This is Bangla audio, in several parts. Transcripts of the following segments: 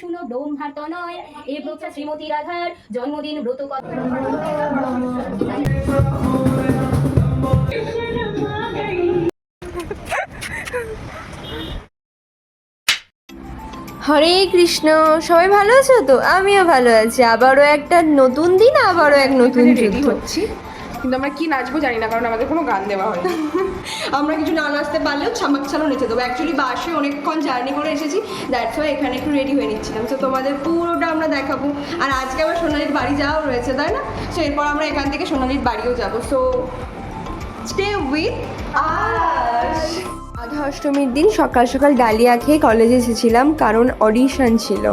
শুনো ব্রহ্মার তনয় এ ব্রত শ্রীমতী রাধার জন্মদিন ব্রত কথা। হরে কৃষ্ণ, সবাই ভালো আছো তো? আমিও ভালো আছি। আবারও একটা নতুন দিন, আবারও এক নতুন রেডি যুদ্ধ। হচ্ছি, কিন্তু আমরা কি নাচবো জানি না, কারণ আমাদের কোনো গান দেওয়া হয়নি। আমরা কিছু না নাচতে পারলেও ছামাক ছাড়ানো নেচে দেবো। অ্যাকচুয়ালি বাসে অনেকক্ষণ জার্নি করে এসেছি, দ্যাটস ওয়াই এখানে একটু রেডি হয়ে নিচ্ছিলাম। তো তোমাদের পুরোটা আমরা দেখাবো। আর আজকে আবার সোনালির বাড়ি যাওয়াও রয়েছে, তাই না? সো এরপর আমরা এখান থেকে সোনালির বাড়িও যাবো। So stay with us. Radha অষ্টমীর দিন সকাল সকাল ডালিয়া খেয়ে কলেজে এসেছিলাম, কারণ অডিশন ছিল।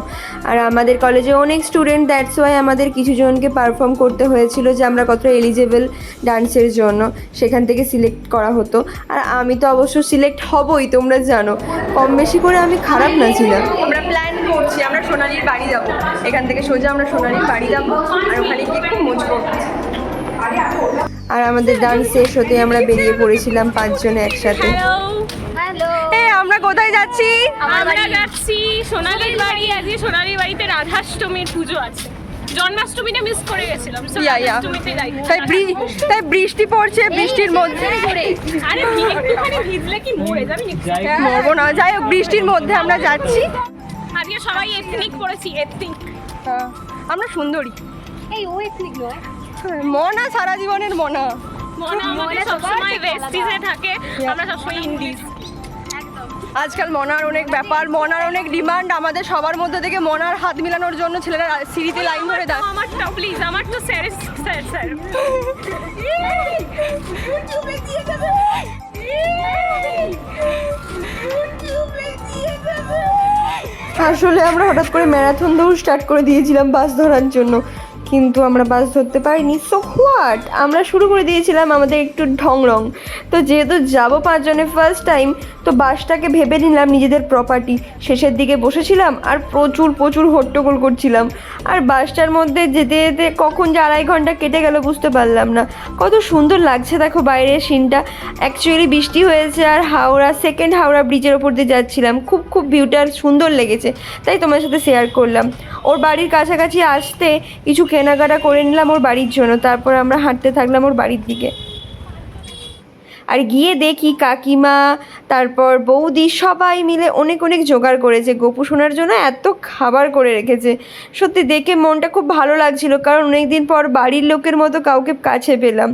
আর আমাদের কলেজে অনেক স্টুডেন্ট, দ্যাটস ওয়াই আমাদের কিছু জনকে পারফর্ম করতে হয়েছিল যে আমরা কতটা এলিজেবল ডান্সের জন্য, সেখান থেকে সিলেক্ট করা হতো। আর আমি তো অবশ্য সিলেক্ট হবই, তোমরা জানো। কম বেশি করে আমি খারাপ নাচিলাম। আমরা প্ল্যান করছি, আমরা সোনালির বাড়ি যাব। এখান থেকে সোজা আমরা সোনালির বাড়ি যাব, আর ওখানে গিয়ে খুব মজ করবো। আর আমাদের ডান্স শেষ হতে আমরা বেরিয়ে পড়েছিলাম পাঁচজনে একসাথে। আমরা কোথায় যাচ্ছি? আমরা যাচ্ছি সোনালীর বাড়ি। আজকে সোনালীর বাড়িতে রাধাষ্টমীর পুজো আছে। জন্মাষ্টমীটা মিস করে গেছিলাম, রাধাষ্টমীতে তাই বৃষ্টি পড়ছে, বৃষ্টির মধ্যে আরে একটুখানি ভিজলে কি মরে যাবি? মরবো না। যাই হোক, বৃষ্টির মধ্যে আমরা যাচ্ছি। আজকে সবাই এথনিক পড়েছি, এথনিক। আমরা সুন্দরী। এই ও এথনিক নয়, মনা সারা জীবনের মনা। মনা আমাদের সবসময় ওয়েস্টিজে থাকে, আমরা সবসময় ইন্ডিজ। আজকাল মনার অনেক ব্যাপার, মনার অনেক ডিমান্ড। আমাদের সবার মধ্যে থেকে মনার হাত মিলানোর জন্য ছেলেরা সিঁড়িতে লাইন ধরে দেয়। আমারটা প্লিজ, আমার তো স্যার স্যার স্যার। আসলে আমরা হঠাৎ করে ম্যারাথন দৌড় স্টার্ট করে দিয়েছিলাম বাস ধরার জন্য, কিন্তু আমরা বাস ধরতে পারিনি। সো হোয়াট, আমরা শুরু করে দিয়েছিলাম আমাদের একটু ঢংরং। তো যেহেতু যাবো পাঁচজনে ফার্স্ট টাইম, তো বাসটাকে ভেবে নিলাম নিজেদের প্রপার্টি। শেষের দিকে বসেছিলাম আর প্রচুর প্রচুর হট্টগোল করছিলাম। আর বাসটার মধ্যে যেতে যেতে কখন যে 2.5 ঘন্টা কেটে গেল বুঝতে পারলাম না। কত সুন্দর লাগছে দেখো বাইরের সিনটা। অ্যাকচুয়ালি বৃষ্টি হয়েছে আর সেকেন্ড হাওড়া ব্রিজের ওপর দিয়ে যাচ্ছিলাম। খুব খুব ভিউটা সুন্দর লেগেছে, তাই তোমার সাথে শেয়ার করলাম। ওর বাড়ির কাছাকাছি আসতে কিছু কেনাকাটা করে নিলাম ওর বাড়ির জন্য। তারপর আমরা হাঁটতে থাকলাম ওর বাড়ির দিকে। আর গিয়ে দেখি কাকিমা, তারপর বৌদি সবাই মিলে অনেক অনেক জোগাড় করেছে। গোপু সোনার জন্য এত খাবার করে রেখেছে। সত্যি দেখে মনটা খুব ভালো লাগছিল, কারণ অনেক দিন পর বাড়ির লোকের মতো কাউকে কাছে পেলাম।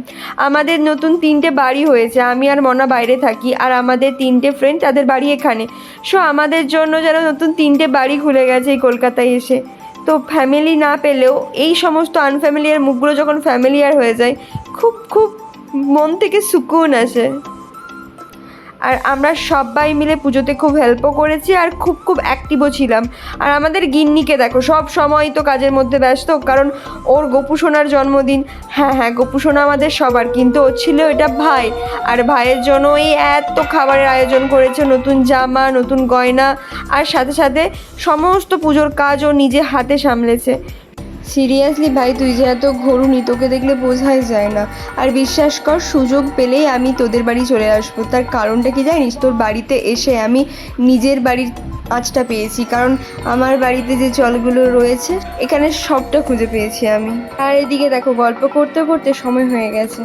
আমাদের নতুন 3টে বাড়ি হয়েছে, আমি আর মনা বাইরে থাকি, আর আমাদের 3টে ফ্রেন্ড, তাদের বাড়ি এখানে। সো আমাদের জন্য যেন নতুন 3টে বাড়ি খুলে গেছে এই কলকাতায় এসে। তো ফ্যামিলি না পেলেও এই সমস্ত আনফ্যামিলিয়ার মুখগুলো যখন ফ্যামিলিয়ার হয়ে যায়, খুব খুব মন থেকে সুকুন আসে। আর আমরা সবাই মিলে পুজোতে খুব হেল্পও করেছি, আর খুব খুব অ্যাক্টিভও ছিলাম। আর আমাদের গিন্নিকে দেখো, সব সময় তো কাজের মধ্যে ব্যস্ত, কারণ ওর গোপু সোনার জন্মদিন। হ্যাঁ, গোপু সোনা আমাদের সবার, কিন্তু ও ছিল এটা ভাই। আর ভাইয়ের জন্য এই এত খাবারের আয়োজন করেছে, নতুন জামা, নতুন গয়না, আর সাথে সাথে সমস্ত পুজোর কাজ ও নিজে হাতে সামলেছে। সিরিয়াসলি ভাই, তুই যে এত ঘরুনি, তোকে দেখলে বোঝাই যায় না। আর বিশ্বাস কর, সুযোগ পেলেই আমি তোদের বাড়ি চলে আসবো। তার কারণটা কি জানিস? তোর বাড়িতে এসে আমি নিজের বাড়ির আঁচটা পেয়েছি, কারণ আমার বাড়িতে যে জলগুলো রয়েছে এখানে সবটা খুঁজে পেয়েছি আমি। আর এদিকে দেখো, গল্প করতে করতে সময় হয়ে গেছে।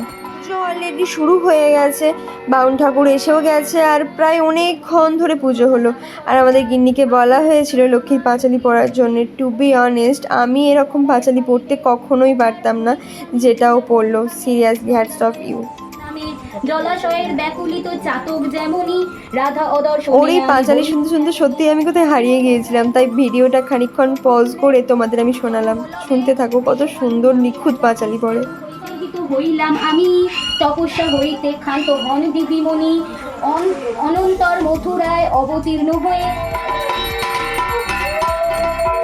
পুজো অলরেডি শুরু হয়ে গেছে, বাউন ঠাকুর এসেও গেছে, আর প্রায় অনেকক্ষণ ধরে পুজো হলো। আর আমাদের গিন্নিকে বলা হয়েছিল লক্ষ্মীর পাঁচালি পড়ার জন্য। টু বি অনেস্ট, আমি এরকম পাঁচালি পড়তে কখনোই পারতাম না, যেটাও পড়লো। Seriously hats off you. জলাশয়ের ব্যাকুলিত চাতক যেমনি রাধা অদর্শন। ওর এই পাঁচালি শুনতে শুনতে সত্যি আমি কোথায় হারিয়ে গিয়েছিলাম, তাই ভিডিওটা খানিকক্ষণ পজ করে তোমাদের আমি শোনালাম। শুনতে থাকো, কত সুন্দর নিখুঁত পাঁচালি পড়ে। হইলাম আমি তপস্যা হইতে ক্ষান্ত হন দিদিমণি, অনন্তর মথুরায় অবতীর্ণ হয়ে।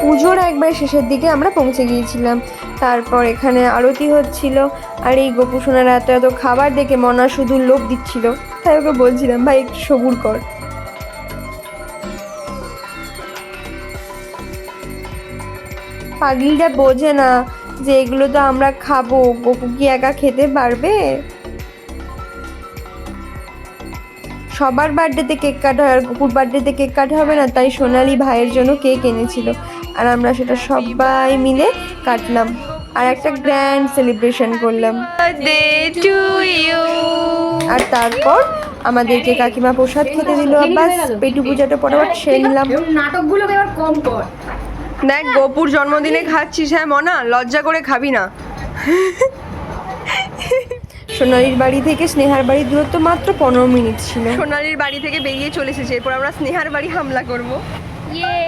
পুজোর একবার শেষের দিকে আমরা পৌঁছে গিয়েছিলাম। তারপর এখানে আরতি হচ্ছিল, আর এই গোপু সোনার এত এত খাবার দেখে মনা শুধু লোভ দিচ্ছিল, তাই ওকে বলছিলাম ভাই একটু সবুর কর। পাগলিটা বোঝে না যে এগুলো তো আমরা খাবো, গোপু কি একা খেতে পারবে? সবার বার্থডেতে কেক কাটা হয়, আর গোপুর বার্থডেতে কেক কাটা হবে না, তাই সোনালি ভাইয়ের জন্য কেক এনেছিল। আর আমরা সেটা সবাই মিলে কাটলাম আর একটা গ্র্যান্ড সেলিব্রেশন করলাম। আর তারপর আমাদেরকে কাকিমা প্রসাদ খেতে দিল, বাস পেটু পূজাটা পটাপট সেরে নিলাম। নাটকগুলোকে এবার কম কর। দেখ গোপুর জন্মদিনে খাচ্ছিস, হ্যাঁ মনা, লজ্জা করে খাবি না। সোনালির বাড়ি থেকে স্নেহার বাড়ির দূরত্ব মাত্র 15 মিনিট ছিল। সোনালির বাড়ি থেকে বেরিয়ে চলে এসেছে, এরপর আমরা স্নেহার বাড়ি হামলা করব।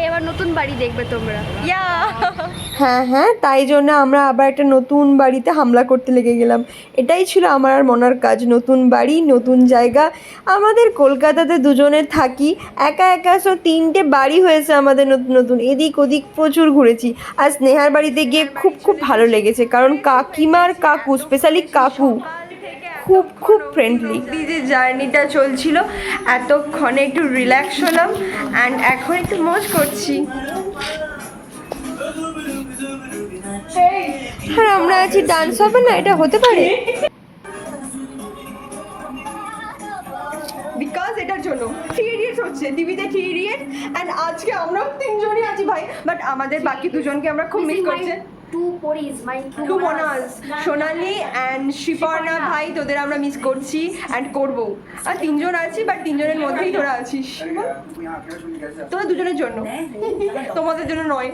এবার নতুন বাড়ি দেখবে তোমরা। হ্যাঁ হ্যাঁ, তাই জন্য আমরা আবার একটা নতুন বাড়িতে হামলা করতে লেগে গেলাম। এটাই ছিল আমার আর মনার কাজ, নতুন বাড়ি নতুন জায়গা। আমাদের কলকাতাতে দুজনে থাকি, একা একা 3টে বাড়ি হয়েছে আমাদের নতুন নতুন, এদিক ওদিক প্রচুর ঘুরেছি। আর স্নেহার বাড়িতে গিয়ে খুব খুব ভালো লেগেছে, কারণ কাকিমার কাকু, স্পেশালি কাকু খুব খুব ফ্রেন্ডলি। যে জার্নিটা চলছিল এতক্ষণে একটু রিল্যাক্স হলাম অ্যান্ড এখন একটু মজ করছি। আর আমরা আছি ডান্স হবে না, এটা হতে পারে? বিকজ এটার জন্য 3 ইডিয়টস হচ্ছে, টিভিতে 3 ইডিয়টস অ্যান্ড আজকে আমরা 3জনই আছি ভাই, বাট আমাদের বাকি দুজনকে আমরা খুব মিস করছি। টু মনাস, সোনালি অ্যান্ড শ্রীপর্ণা ভাই, তোদের আমরা মিস করছি অ্যান্ড করবো। আর 3জন আছি, বাট 3জনের মধ্যেই তোরা আছিস, তোরা দুজনের জন্য, তোমাদের জন্য নয়।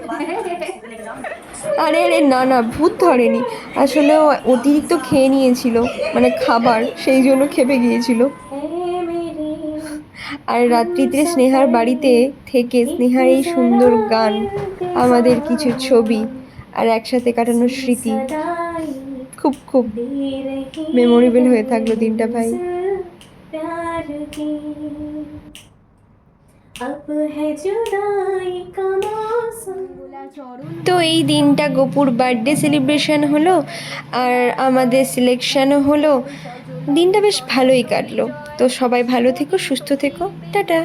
আরে আরে না না, ভূত ধরেনি, আসলে ও অতিরিক্ত খেয়ে নিয়েছিল, মানে খাবার, সেই জন্য খেপে গিয়েছিল। আর রাত্রিতে স্নেহার বাড়িতে থেকে স্নেহার এই সুন্দর গান, আমাদের কিছু ছবি আর একসাথে কাটানো স্মৃতি খুব খুব মেমোরেবল হয়ে থাকলো দিনটা ভাই। তো এই দিনটা গোপুর বার্থডে সেলিব্রেশন হলো আর আমাদের সিলেকশনও হলো, দিনটা বেশ ভালোই কাটলো। তো সবাই ভালো থেকো, সুস্থ থেকো, টাটা।